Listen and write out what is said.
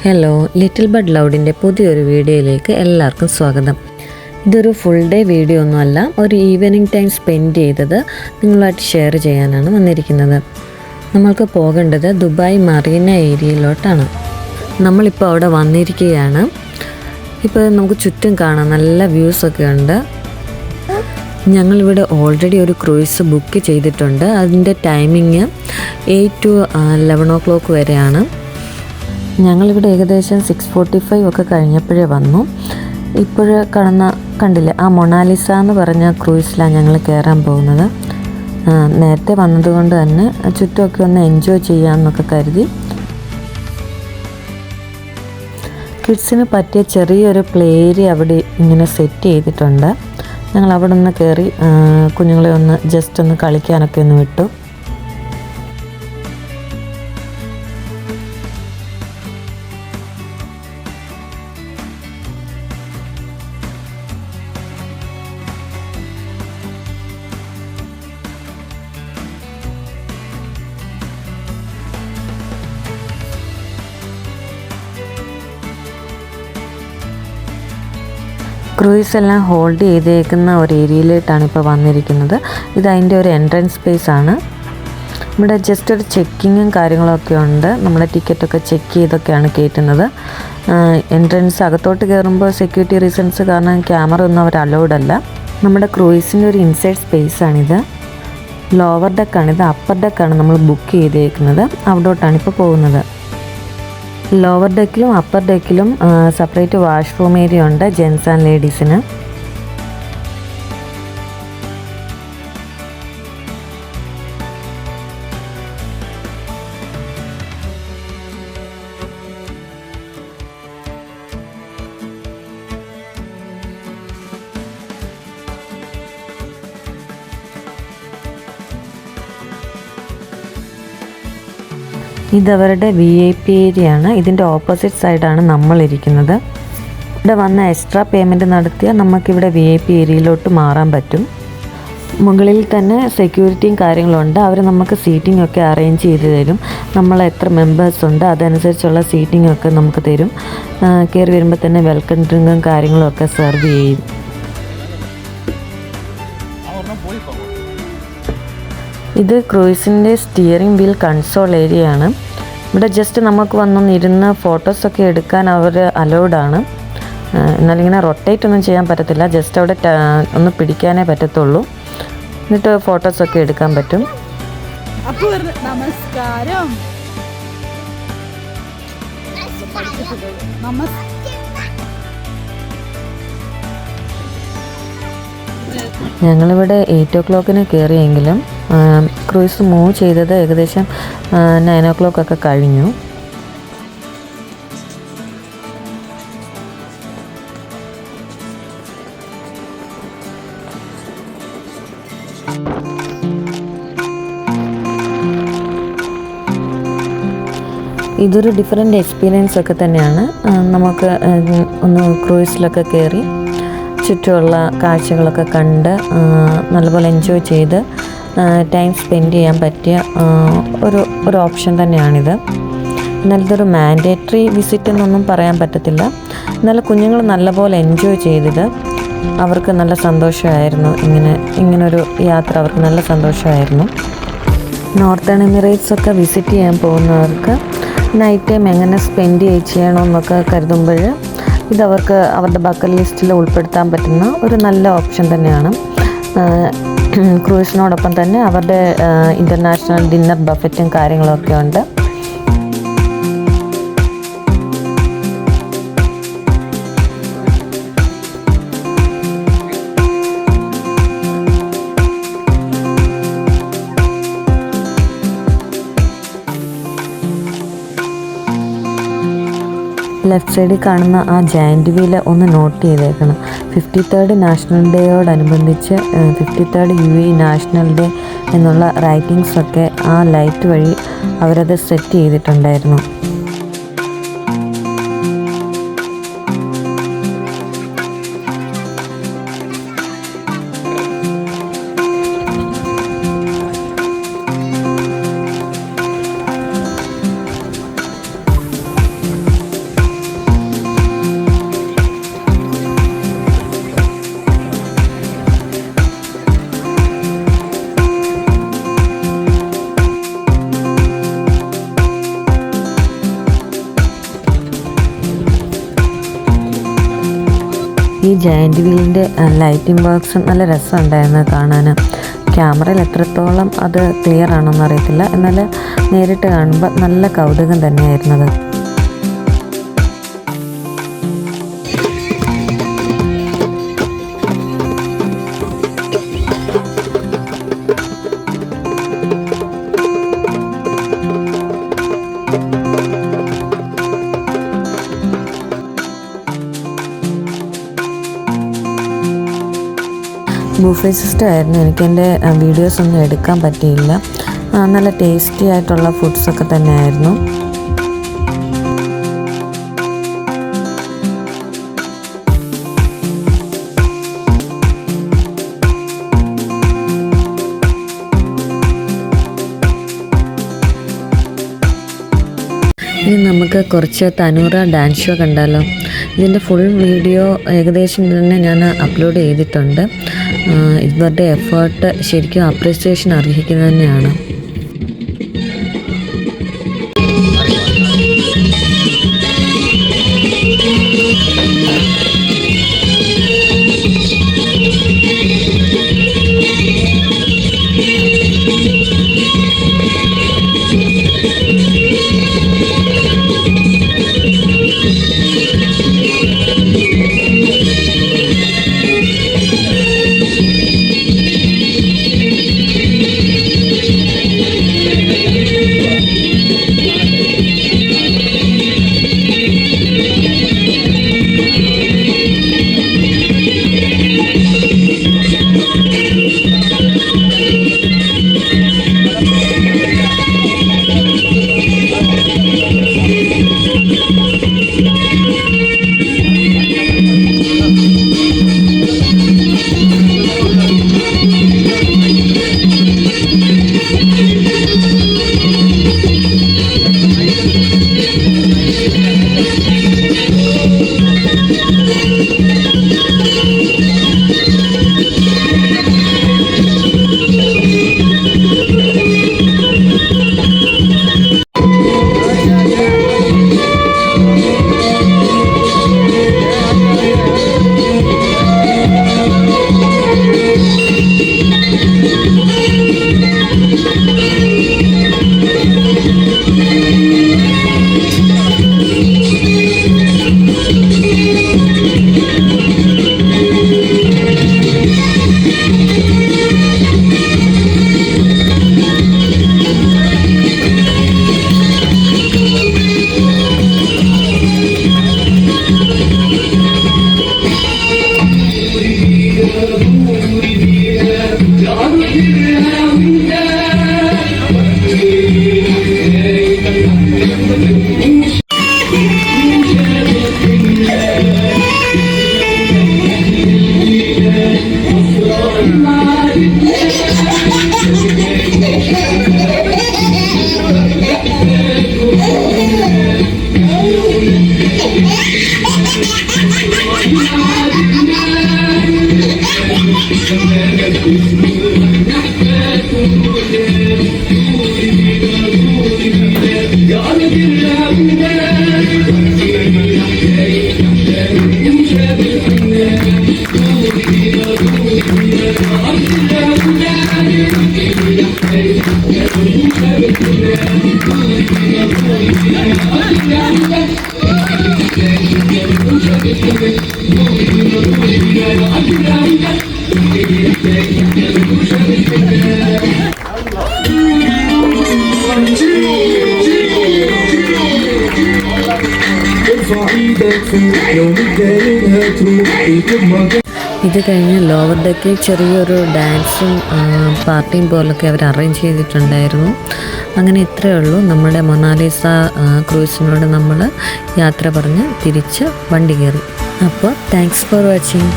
Hello, little bud ലൗഡിൻ്റെ പുതിയൊരു വീഡിയോയിലേക്ക് എല്ലാവർക്കും സ്വാഗതം. ഇതൊരു ഫുൾ ഡേ വീഡിയോ ഒന്നുമല്ല, ഒരു ഈവനിങ് ടൈം സ്പെൻഡ് ചെയ്തത് നിങ്ങളുമായിട്ട് ഷെയർ ചെയ്യാനാണ് വന്നിരിക്കുന്നത്. നമ്മൾക്ക് പോകേണ്ടത് ദുബായ് മറീന ഏരിയയിലോട്ടാണ്. നമ്മളിപ്പോൾ അവിടെ വന്നിരിക്കുകയാണ്. ഇപ്പോൾ നമുക്ക് ചുറ്റും കാണാം, നല്ല വ്യൂസൊക്കെ ഉണ്ട്. ഞങ്ങളിവിടെ ഓൾറെഡി ഒരു ക്രൂയിസ് ബുക്ക് ചെയ്തിട്ടുണ്ട്. അതിൻ്റെ ടൈമിങ് 8 to 11 o'clock വരെയാണ്. ഞങ്ങളിവിടെ ഏകദേശം 6:45 ഒക്കെ കഴിഞ്ഞപ്പോഴേ വന്നു. ഇപ്പോൾ കണ്ടില്ലേ, ആ മൊണാലിസ എന്ന് പറഞ്ഞ ക്രൂയിസിലാണ് ഞങ്ങൾ കയറാൻ പോകുന്നത്. നേരത്തെ വന്നതുകൊണ്ട് തന്നെ ചുറ്റുമൊക്കെ ഒന്ന് എൻജോയ് ചെയ്യാമെന്നൊക്കെ കരുതി കിഡ്സിന് പറ്റിയ ചെറിയൊരു പ്ലേ ഏരിയ അവിടെ ഇങ്ങനെ സെറ്റ് ചെയ്തിട്ടുണ്ട്. ഞങ്ങൾ അവിടെ നിന്ന് കയറി കുഞ്ഞുങ്ങളെ ഒന്ന് ജസ്റ്റ് ഒന്ന് കളിക്കാനൊക്കെ ഒന്ന് വിട്ടു. ക്രൂയിസ് എല്ലാം ഹോൾഡ് ചെയ്തേക്കുന്ന ഒരു ഏരിയയിലോട്ടാണ് ഇപ്പോൾ വന്നിരിക്കുന്നത്. ഇത് അതിൻ്റെ ഒരു എൻട്രൻസ് സ്പേസ് ആണ്. ഇവിടെ ജസ്റ്റ് ഒരു ചെക്കിങ്ങും കാര്യങ്ങളൊക്കെ ഉണ്ട്. നമ്മുടെ ടിക്കറ്റൊക്കെ ചെക്ക് ചെയ്തൊക്കെയാണ് കയറ്റുന്നത്. എൻട്രൻസ് അകത്തോട്ട് കയറുമ്പോൾ സെക്യൂരിറ്റി റീസൺസ് കാരണം ക്യാമറ ഒന്നും അവർ അലൗഡ് അല്ല. നമ്മുടെ ക്രൂയിസിൻ്റെ ഒരു ഇൻസൈഡ് സ്പേസാണിത്. ലോവർ ഡെക്കാണിത്. അപ്പർ ഡെക്കാണ് നമ്മൾ ബുക്ക് ചെയ്തേക്കുന്നത്. അവിടോട്ടാണ് ഇപ്പോൾ പോകുന്നത്. ലോവർ ഡെക്കിലും അപ്പർ ഡെക്കിലും സെപ്പറേറ്റ് വാഷ്റൂം ഏരിയ ഉണ്ട് ജെൻസ് ആൻഡ് ലേഡീസിന്. ഇതവരുടെ VIP ഏരിയ ആണ്. ഇതിൻ്റെ ഓപ്പോസിറ്റ് സൈഡാണ് നമ്മളിരിക്കുന്നത്. ഇവിടെ വന്ന എക്സ്ട്രാ പേയ്മെൻറ്റ് നടത്തിയാൽ നമുക്കിവിടെ VIP ഏരിയയിലോട്ട് മാറാൻ പറ്റും. മുകളിൽ തന്നെ സെക്യൂരിറ്റിയും കാര്യങ്ങളുണ്ട്. അവർ നമുക്ക് സീറ്റിംഗ് ഒക്കെ അറേഞ്ച് ചെയ്ത് തരും. നമ്മൾ എത്ര മെമ്പേഴ്സ് ഉണ്ട് അതനുസരിച്ചുള്ള സീറ്റിംഗ് ഒക്കെ നമുക്ക് തരും. കയറി വരുമ്പോൾ തന്നെ വെൽക്കം ഡ്രിങ്കും കാര്യങ്ങളും ഒക്കെ സെർവ് ചെയ്യും. ഇത് ക്രൂയിസിൻ്റെ സ്റ്റിയറിംഗ് വീൽ കൺസോൾ ഏരിയ ആണ്. ഇവിടെ ജസ്റ്റ് നമുക്ക് വന്നൊന്നിരുന്ന് ഫോട്ടോസൊക്കെ എടുക്കാൻ അവർ അലൗഡാണ്. എന്നാലിങ്ങനെ റൊട്ടേറ്റ് ഒന്നും ചെയ്യാൻ പറ്റത്തില്ല. ജസ്റ്റ് അവിടെ ഒന്ന് പിടിക്കാനേ പറ്റത്തുള്ളൂ. എന്നിട്ട് ഫോട്ടോസൊക്കെ എടുക്കാൻ പറ്റും. നമസ്കാരം. ഞങ്ങളിവിടെ 8 o'clock കയറിയെങ്കിലും ക്രൂയിസ് മൂവ് ചെയ്തത് ഏകദേശം 9 o'clock ഒക്കെ കഴിഞ്ഞു. ഇതൊരു ഡിഫറെൻ്റ് എക്സ്പീരിയൻസ് ഒക്കെ തന്നെയാണ്. നമുക്ക് ഒന്ന് ക്രൂയിസിലൊക്കെ കയറി ചുറ്റുമുള്ള കാഴ്ചകളൊക്കെ കണ്ട് നല്ലപോലെ എൻജോയ് ചെയ്ത് ടൈം സ്പെൻഡ് ചെയ്യാൻ പറ്റിയ ഒരു ഓപ്ഷൻ തന്നെയാണിത്. എന്നാൽ ഇതൊരു മാൻഡേറ്ററി വിസിറ്റ് എന്നൊന്നും പറയാൻ പറ്റത്തില്ല. എന്നാൽ കുഞ്ഞുങ്ങൾ നല്ലപോലെ എൻജോയ് ചെയ്തത് അവർക്ക് നല്ല സന്തോഷമായിരുന്നു. ഇങ്ങനൊരു യാത്ര അവർക്ക് നല്ല സന്തോഷമായിരുന്നു. നോർത്തേൺ എമിറേറ്റ്സ് ഒക്കെ വിസിറ്റ് ചെയ്യാൻ പോകുന്നവർക്ക് നൈറ്റ് ടൈം എങ്ങനെ സ്പെൻഡ് ചെയ്യണമെന്നൊക്കെ കരുതുമ്പോൾ ഇതവർക്ക് അവരുടെ ബക്കറ്റ് ലിസ്റ്റിൽ ഉൾപ്പെടുത്താൻ പറ്റുന്ന ഒരു നല്ല ഓപ്ഷൻ തന്നെയാണ്. ക്രൂയിസിനോടൊപ്പം തന്നെ അവരുടെ ഇൻ്റർനാഷണൽ ഡിന്നർ ബഫറ്റും കാര്യങ്ങളൊക്കെ ഉണ്ട്. ലെഫ്റ്റ് സൈഡിൽ കാണുന്ന ആ ജയൻറ്റ് വീല് ഒന്ന് നോട്ട് ചെയ്തേക്കണം. 53rd നാഷണൽ ഡേയോടനുബന്ധിച്ച് 53rd UAE നാഷണൽ ഡേ എന്നുള്ള റൈറ്റിങ്സൊക്കെ ആ ലൈറ്റ് വഴി അവരത് സെറ്റ് ചെയ്തിട്ടുണ്ടായിരുന്നു. ഈ ജയൻറ്റ് വീലിൻ്റെ ലൈറ്റിംഗ് വർക്ക്സ് നല്ല രസമുണ്ടായിരുന്നു കാണാൻ. ക്യാമറയിൽ എത്രത്തോളം അത് ക്ലിയർ ആണെന്ന് അറിയത്തില്ല, എന്നാൽ നേരിട്ട് കാണുമ്പോൾ നല്ല കൗതുകം തന്നെയായിരുന്നത്. ബുഫേ സിസ്റ്റം ആയിരുന്നു. എനിക്കെൻ്റെ വീഡിയോസൊന്നും എടുക്കാൻ പറ്റിയില്ല. നല്ല ടേസ്റ്റി ആയിട്ടുള്ള ഫുഡ്സൊക്കെ തന്നെയായിരുന്നു. ഇനി നമുക്ക് കുറച്ച് തനൂറ ഡാൻസ് ഷോ കണ്ടാലോ. ഇതിൻ്റെ ഫുൾ വീഡിയോ ഏകദേശം തന്നെ ഞാൻ അപ്ലോഡ് ചെയ്തിട്ടുണ്ട്. ഇവരുടെ എഫേർട്ട് ശരിക്കും അപ്രിസിയേഷൻ അർഹിക്കുന്നത് തന്നെയാണ്. ഇത് കഴിഞ്ഞ് ലോവർ ഡെക്കിൽ ചെറിയൊരു ഡാൻസും പാർട്ടിയും പോലൊക്കെ അവർ അറേഞ്ച് ചെയ്തിട്ടുണ്ടായിരുന്നു. അങ്ങനെ ഇത്രയേ ഉള്ളൂ. നമ്മുടെ മൊണാലിസ ക്രൂസിനോട് നമ്മൾ യാത്ര പറഞ്ഞ് തിരിച്ച് വണ്ടി കയറി. അപ്പോൾ താങ്ക്സ് ഫോർ വാച്ചിങ്.